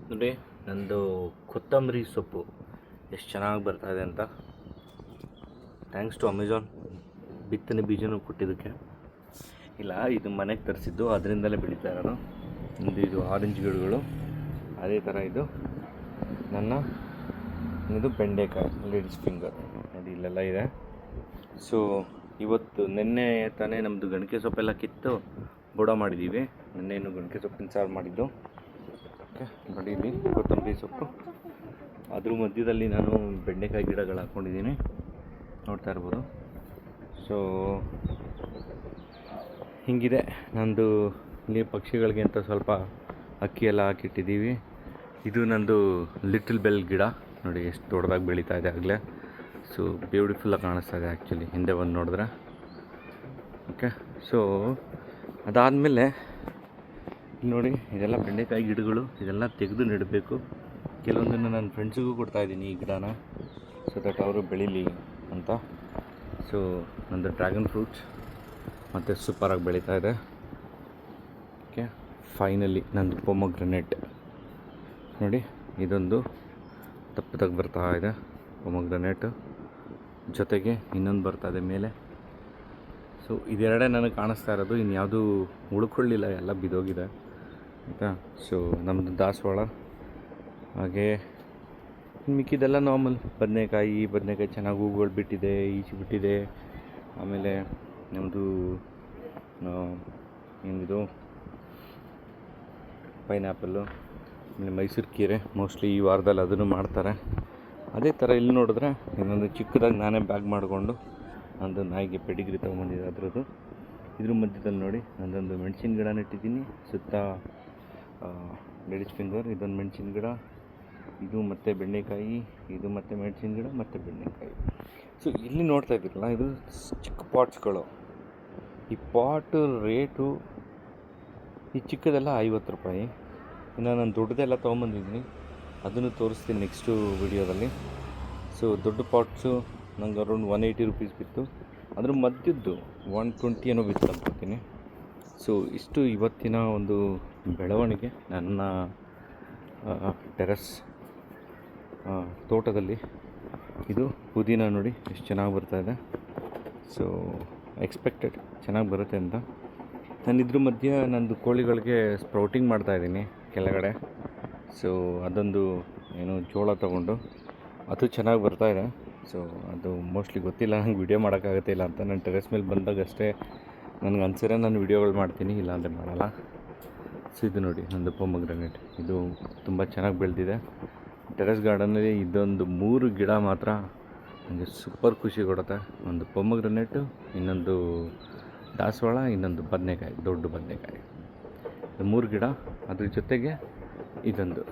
ನೋಡಿ ನಂದು ಕೊತ್ತಂಬರಿ ಸೊಪ್ಪು ಎಷ್ಟು ಚೆನ್ನಾಗಿ ಬರ್ತಾಯಿದೆ ಅಂತ. ಥ್ಯಾಂಕ್ಸ್ ಟು ಅಮೆಝಾನ್ ಬಿತ್ತನೆ ಬೀಜನೂ ಕೊಟ್ಟಿದ್ದಕ್ಕೆ. ಇಲ್ಲ, ಇದು ಮನೆಗೆ ತರಿಸಿದ್ದು, ಅದರಿಂದಲೇ ಬೆಳೀತಾ ಇರೋದು. ಇದು ಆರೆಂಜ್ ಗಿಡಗಳು. ಅದೇ ಥರ ಇದು ಇದು ಬೆಂಡೆಕಾಯಿ, ಲೇಡೀಸ್ ಫಿಂಗರ್ ನೋಡಿ ಇಲ್ಲೆಲ್ಲ ಇದೆ. ಸೊ ಇವತ್ತು ನಿನ್ನೆ ತಾನೇ ನಮ್ಮದು ಗಣಕೆ ಸೊಪ್ಪೆಲ್ಲ ಕಿತ್ತು ಬುಡ ಮಾಡಿದ್ದೀವಿ. ನಿನ್ನೆನು ಗಣಕೆ ಸೊಪ್ಪಿನ ಸಾರು ಮಾಡಿದ್ದು. ಓಕೆ, ನೋಡಿ ಇಲ್ಲಿ ಕೊತ್ತಂಬರಿ ಸೊಪ್ಪು, ಅದ್ರ ಮಧ್ಯದಲ್ಲಿ ನಾನು ಬೆಂಡೆಕಾಯಿ ಗಿಡಗಳು ಹಾಕ್ಕೊಂಡಿದ್ದೀನಿ, ನೋಡ್ತಾ ಇರ್ಬೋದು. ಸೊ ಹೀಗಿದೆ ನಂದು. ಇಲ್ಲಿ ಪಕ್ಷಿಗಳಿಗೆ ಅಂತ ಸ್ವಲ್ಪ ಅಕ್ಕಿ ಎಲ್ಲ ಹಾಕಿಟ್ಟಿದ್ದೀವಿ. ಇದು ನಂದು ಲಿಟಲ್ ಬೆಲ್ ಗಿಡ ನೋಡಿ ಎಷ್ಟು ದೊಡ್ಡದಾಗಿ ಬೆಳೀತಾ ಇದೆ ಆಗಲೇ. ಸೊ ಬ್ಯೂಟಿಫುಲ್ಲಾಗಿ ಕಾಣಿಸ್ತಾ ಇದೆ ಆ್ಯಕ್ಚುಲಿ ಹಿಂದೆ ಬಂದು ನೋಡಿದ್ರೆ. ಓಕೆ, ಸೊ ಅದಾದಮೇಲೆ ನೋಡಿ ಇದೆಲ್ಲ ಬೆಂಡೆಕಾಯಿ ಗಿಡಗಳು, ಇದೆಲ್ಲ ತೆಗೆದು ನೆಡಬೇಕು. ಕೆಲವೊಂದನ್ನು ನನ್ನ ಫ್ರೆಂಡ್ಸಿಗೂ ಕೊಡ್ತಾಯಿದ್ದೀನಿ ಈ ಗಿಡನ, ಸೊ ದಟ್ ಅವರು ಬೆಳೀಲಿ ಅಂತ. ಸೊ ನಂದು ಡ್ರ್ಯಾಗನ್ ಫ್ರೂಟ್ಸ್ ಮತ್ತು ಸೂಪರಾಗಿ ಬೆಳೀತಾ ಇದೆ. ಓಕೆ, ಫೈನಲಿ ನಂದು ಪೊಮೊಗ್ರನೇಟ್ ನೋಡಿ, ಇದೊಂದು ತಪ್ಪದಾಗಿ ಬರ್ತಾ ಇದೆ ಪೊಮೊಗ್ರನೇಟು, ಜೊತೆಗೆ ಇನ್ನೊಂದು ಬರ್ತಾ ಇದೆ ಮೇಲೆ. ಸೊ ಇದೆರಡೇ ನನಗೆ ಕಾಣಿಸ್ತಾ ಇರೋದು, ಇನ್ಯಾವುದೂ ಉಳ್ಕೊಳ್ಳಿಲ್ಲ, ಎಲ್ಲ ಬಿದ್ದೋಗಿದೆ ಆಯಿತಾ. ಸೊ ನಮ್ಮದು ದಾಸವಾಳ, ಹಾಗೆ ಮಿಕ್ಕಿದೆಲ್ಲ ನಾರ್ಮಲ್. ಬದನೆಕಾಯಿ ಚೆನ್ನಾಗಿ ಹೂಗಳು ಬಿಟ್ಟಿದೆ, ಈಚೆ ಬಿಟ್ಟಿದೆ. ಆಮೇಲೆ ನಮ್ಮದು ಏನಿದು ಪೈನಾಪಲ್ಲು, ಆಮೇಲೆ ಮೈಸೂರು ಕೀರೆ, ಮೋಸ್ಟ್ಲಿ ಈ ವಾರದಲ್ಲಿ ಅದನ್ನು ಮಾಡ್ತಾರೆ. ಅದೇ ಥರ ಇಲ್ಲಿ ನೋಡಿದ್ರೆ ಇನ್ನೊಂದು ಚಿಕ್ಕದಾಗಿ ನಾನೇ ಬ್ಯಾಗ್ ಮಾಡಿಕೊಂಡು ನಂದು ನಾಯಿಗೆ ಪೆಡಿಗ್ರಿ ತೊಗೊಂಬಂದಿದ್ದೆ ಅದರದ್ದು. ಇದ್ರ ಮಧ್ಯದಲ್ಲಿ ನೋಡಿ ನಂದೊಂದು ಮೆಣಸಿನ ಗಿಡ ನೆಟ್ಟಿದ್ದೀನಿ, ಸುತ್ತ ಲೇಡೀಸ್ ಫಿಂಗರ್, ಇದೊಂದು ಮೆಣಸಿನ ಗಿಡ, ಇದು ಮತ್ತು ಬೆಂಡೆಕಾಯಿ, ಇದು ಮತ್ತು ಮೆಣಸಿನ ಗಿಡ ಮತ್ತು ಬೆಂಡೆಕಾಯಿ. ಸೊ ಇಲ್ಲಿ ನೋಡ್ತಾ ಇದ್ದೀರಲ್ಲ, ಇದು ಚಿಕ್ಕ ಪಾಟ್ಸ್ಗಳು. ಈ ಪಾಟು ರೇಟು ಈ ಚಿಕ್ಕದೆಲ್ಲ 50 ರೂಪಾಯಿ. ಇನ್ನು ನಾನು ದೊಡ್ಡದೆಲ್ಲ ತೊಗೊಂಬಂದಿದ್ದೀನಿ, ಅದನ್ನು ತೋರಿಸ್ತೀನಿ ನೆಕ್ಸ್ಟು ವಿಡಿಯೋದಲ್ಲಿ. ಸೊ ದೊಡ್ಡ ಪಾಟ್ಸು ನಂಗೆ ಅರೌಂಡ್ 180 ರುಪೀಸ್ ಬಿತ್ತು. ಅದ್ರ ಮಧ್ಯದ್ದು 120 ಏನೋ ಬಿತ್ತು ಅನ್ಕೋತೀನಿ. ಸೊ ಇಷ್ಟು ಇವತ್ತಿನ ಒಂದು ಬೆಳವಣಿಗೆ ನನ್ನ ಟೆರೆಸ್ ತೋಟದಲ್ಲಿ. ಇದು ಪುದೀನ ನೋಡಿ ಎಷ್ಟು ಚೆನ್ನಾಗಿ ಬರ್ತಾಯಿದೆ. ಸೊ ಎಕ್ಸ್ಪೆಕ್ಟೆಡ್ ಚೆನ್ನಾಗಿ ಬರುತ್ತೆ ಅಂತ. ನಾನು ಇದ್ರ ಮಧ್ಯೆ ನಂದು ಕೋಳಿಗಳಿಗೆ ಸ್ಪ್ರೌಟಿಂಗ್ ಮಾಡ್ತಾಯಿದ್ದೀನಿ ಕೆಳಗಡೆ. ಸೊ ಅದೊಂದು ಏನು ಜೋಳ ತೊಗೊಂಡು ಅದು ಚೆನ್ನಾಗಿ ಬರ್ತಾಯಿದೆ. ಸೊ ಅದು ಮೋಸ್ಟ್ಲಿ ಗೊತ್ತಿಲ್ಲ ನಂಗೆ ವಿಡಿಯೋ ಮಾಡೋಕ್ಕಾಗತ್ತೆ ಇಲ್ಲ ಅಂತ. ನಾನು ಟೆರೆಸ್ ಮೇಲೆ ಬಂದಾಗ ಅಷ್ಟೇ ನನಗೆ ಅನ್ಸಿರೋ ನಾನು ವಿಡಿಯೋಗಳು ಮಾಡ್ತೀನಿ, ಇಲ್ಲಾಂದರೆ ಮಾಡಲ್ಲ. ಸೊ ಇದು ನೋಡಿ ನಂದು ಪೊಮೊಗ್ರನೇಟ್, ಇದು ತುಂಬ ಚೆನ್ನಾಗಿ ಬೆಳೆದಿದೆ. ಟೆರೆಸ್ ಗಾರ್ಡನಲ್ಲಿ ಇದೊಂದು 3 ಗಿಡ ಮಾತ್ರ ನನಗೆ ಸೂಪರ್ ಖುಷಿ ಕೊಡುತ್ತೆ. ಒಂದು ಪೊಮೊಗ್ರನೇಟು, ಇನ್ನೊಂದು ದಾಸವಾಳ, ಇನ್ನೊಂದು ಬದನೆಕಾಯಿ, ದೊಡ್ಡ ಬದನೆಕಾಯಿ, 3 ಗಿಡ. ಅದ್ರ ಜೊತೆಗೆ ಇದೊಂದು,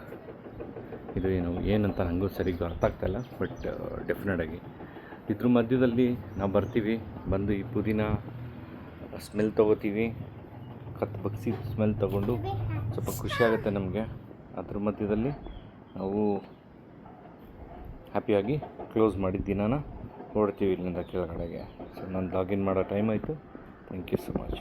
ಇದು ಏನಂತ ನನಗೂ ಸರಿಗೆ ಅರ್ಥ ಆಗ್ತಾಯಿಲ್ಲ, ಬಟ್ ಡೆಫಿನೆಟಾಗಿ ಇದ್ರ ಮಧ್ಯದಲ್ಲಿ ನಾವು ಬರ್ತೀವಿ, ಬಂದು ಈ ಪುದೀನ ಸ್ಮೆಲ್ ತೊಗೋತೀವಿ, ಕತ್ತು ಬಗ್ಸಿ ಸ್ಮೆಲ್ ತೊಗೊಂಡು ಸ್ವಲ್ಪ ಖುಷಿಯಾಗುತ್ತೆ ನಮಗೆ. ಅದ್ರ ಮಧ್ಯದಲ್ಲಿ ನಾವು ಹ್ಯಾಪಿಯಾಗಿ ಕ್ಲೋಸ್ ಮಾಡಿದ ದಿನಾನ ಹೊರಡ್ತೀವಿ ಇಲ್ಲಿಂದ ಕೆಳಗಡೆಗೆ. ಸೊ ನಾನು ಲಾಗಿನ್ ಮಾಡೋ ಟೈಮ್ ಆಯಿತು. Thank you so much.